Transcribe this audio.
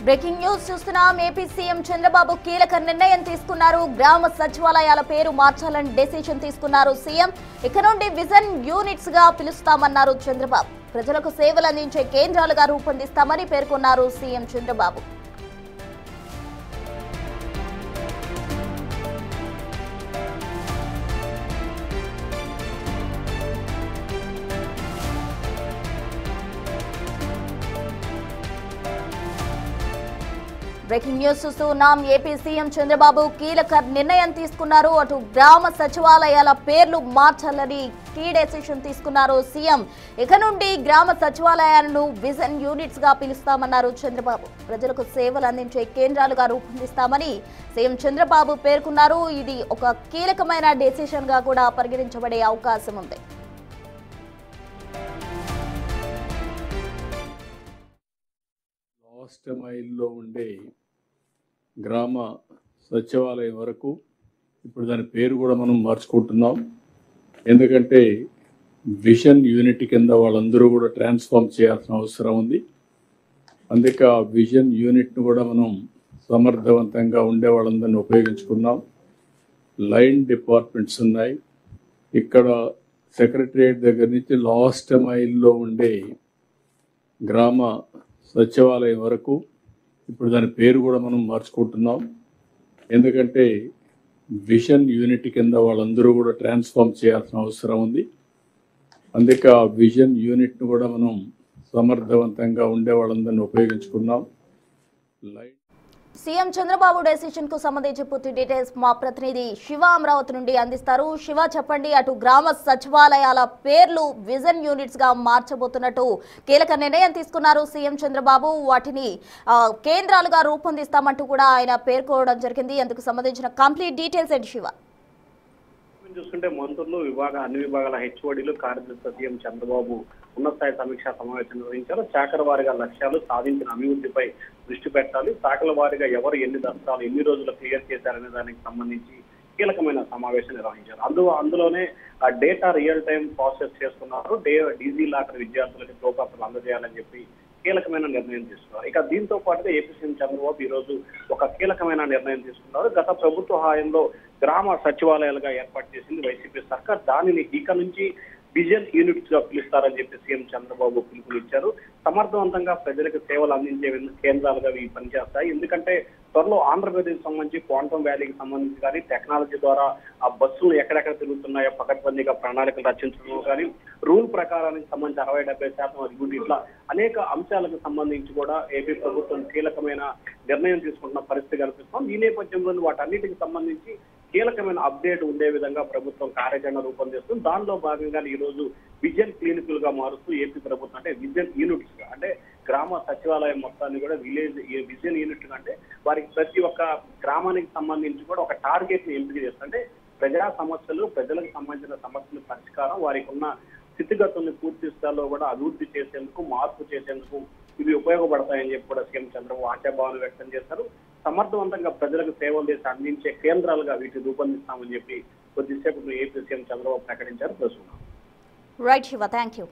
Breaking news చూస్తున్నాం. AP CM Chandrababu కీలక నిర్ణయం తీసుకున్నారు. గ్రామ సచివాలయాల పేరు మార్చాలని డెసిషన్ తీసుకున్నారు సీఎం. ఇక నుండి విజన్ యూనిట్స్ గా పిలుస్తామన్నారు చంద్రబాబు. ప్రజలకు సేవలు అందించే కేంద్రాలుగా రూపొందిస్తామని పేర్కొన్నారు సీఎం చంద్రబాబు. బ్రేకింగ్ న్యూస్ చూస్తున్నాం. ఏపీ సీఎం చంద్రబాబు కీలక నిర్ణయం తీసుకున్నారు. అటు గ్రామ సచివాలయాల పేర్లు మార్చాలని కీ డెసిషన్ తీసుకున్నారు సీఎం. ఇక నుండి గ్రామ సచివాలయాలను విజన్ యూనిట్స్ గా పిలుస్తామన్నారు చంద్రబాబు. ప్రజలకు సేవలు అందించే కేంద్రాలుగా రూపొందిస్తామని సీఎం చంద్రబాబు పేర్కొన్నారు. ఇది ఒక కీలకమైన డెసిషన్ గా కూడా పరిగణించబడే అవకాశం ఉంది. లాస్ట్ మైల్లో ఉండే గ్రామ సచివాలయం వరకు ఇప్పుడు దాని పేరు కూడా మనం మార్చుకుంటున్నాం. ఎందుకంటే విజన్ యూనిట్ కింద వాళ్ళందరూ కూడా ట్రాన్స్ఫార్మ్ చేయాల్సిన అవసరం ఉంది. అందుకే ఆ విజన్ యూనిట్ను కూడా మనం సమర్థవంతంగా ఉండే వాళ్ళందరినీ ఉపయోగించుకున్నాం. లైన్ డిపార్ట్మెంట్స్ ఉన్నాయి. ఇక్కడ సెక్రటరియట్ దగ్గర నుంచి లాస్ట్ మైల్లో ఉండే గ్రామ సచివాలయం వరకు ఇప్పుడు దాని పేరు కూడా మనం మార్చుకుంటున్నాం. ఎందుకంటే విజన్ యూనిట్ కింద వాళ్ళందరూ కూడా ట్రాన్స్ఫార్మ్ చేయాల్సిన అవసరం ఉంది. అందుకే ఆ విజన్ యూనిట్ను కూడా మనం సమర్థవంతంగా ఉండే వాళ్ళందరినీ ఉపయోగించుకున్నాం. సీఎం చంద్రబాబు డెసిషన్ కు సంబంధించి పూర్తి డీటెయిల్స్ మా ప్రతినిధి శివ అమరావతి నుండి అందిస్తారు. శివ, చెప్పండి. అటు గ్రామ సచివాలయాల పేర్లు విజన్ యూనిట్స్ గా మార్చబోతున్నట్టు కీలక నిర్ణయం తీసుకున్నారు సీఎం చంద్రబాబు. వాటిని కేంద్రాలుగా రూపొందిస్తామంటూ కూడా ఆయన పేర్కోవడం జరిగింది. అందుకు సంబంధించిన కంప్లీట్ డీటెయిల్స్ ఏంటి శివ? చూస్తుంటే మంత్రులు అన్ని విభాగాల హెచ్ఓడీలు కార్యదర్శి సీఎం చంద్రబాబు ఉన్నత స్థాయి సమీక్షా సమావేశం నిర్వహించారు. శాఖల వారీగా లక్ష్యాలు, సాధించిన అభివృద్ధిపై దృష్టి పెట్టాలి, శాఖల వారీగా ఎవరు ఎన్ని దస్తాలు ఎన్ని రోజులు క్లియర్ చేశారనే దానికి సంబంధించి కీలకమైన సమావేశం నిర్వహించారు. అందులోనే డేటా రియల్ టైం ప్రాసెస్ చేస్తున్నారు. డీజీ లాకర్ విద్యార్థులకి టోకాపులు అందజేయాలని చెప్పి కీలకమైన నిర్ణయం తీసుకున్నారు. ఇక దీంతో పాటుగా ఏపీ సీఎం చంద్రబాబు ఈ రోజు ఒక కీలకమైన నిర్ణయం తీసుకున్నారు. గత ప్రభుత్వ హయాంలో గ్రామ సచివాలయాలుగా ఏర్పాటు చేసింది వైసీపీ సర్కార్. దానిని ఇక నుంచి విజన్ యూనిట్స్ గా పిలుస్తారని చెప్పి సీఎం చంద్రబాబు పిలుపునిచ్చారు. సమర్థవంతంగా ప్రజలకు సేవలు అందించే కేంద్రాలుగా ఇవి పనిచేస్తాయి. ఎందుకంటే త్వరలో ఆంధ్రప్రదేశ్ సంబంధించి క్వాంటమ్ వ్యాలీకి సంబంధించి కానీ, టెక్నాలజీ ద్వారా ఆ బస్సులు ఎక్కడెక్కడ తిరుగుతున్నాయో పకడ్బందీగా ప్రణాళికలు రచించడం కానీ, రూల్ ప్రకారానికి సంబంధించి 60-70% అభివృద్ధి, ఇట్లా అనేక అంశాలకు సంబంధించి కూడా ఏపీ ప్రభుత్వం కీలకమైన నిర్ణయం తీసుకుంటున్న పరిస్థితి కనిపిస్తుంది. ఈ నేపథ్యంలో వాటన్నిటికి సంబంధించి కీలకమైన అప్డేట్ ఉండే విధంగా ప్రభుత్వం కార్యాచరణ రూపొందిస్తుంది. దానిలో భాగంగా ఈ రోజు విజన్ క్లినికల్ గా మారుస్తూ ఏపీ ప్రభుత్వం అంటే విజన్ యూనిట్స్ అంటే గ్రామ సచివాలయం మొత్తాన్ని కూడా విజన్ యూనిట్ అంటే వారికి ప్రతి ఒక్క గ్రామానికి సంబంధించి కూడా ఒక టార్గెట్ ని ఎంపిక చేస్తారు. అంటే ప్రజా సమస్యలు, ప్రజలకు సంబంధించిన సమస్యల పరిష్కారం, వారికి ఉన్న స్థితిగతుల్ని పూర్తి స్థాయిలో కూడా అభివృద్ధి చేసేందుకు, మార్పు చేసేందుకు ఇవి ఉపయోగపడతాయని చెప్పి కూడా సీఎం చంద్రబాబు ఆశాభావాలు వ్యక్తం చేశారు. సమర్థవంతంగా ప్రజలకు సేవలు చేసి అందించే కేంద్రాలుగా వీటిని రూపొందిస్తామని చెప్పి కొద్దిసేపు ఏపీ సీఎం చంద్రబాబు ప్రకటించారు. Right Shiva, thank you.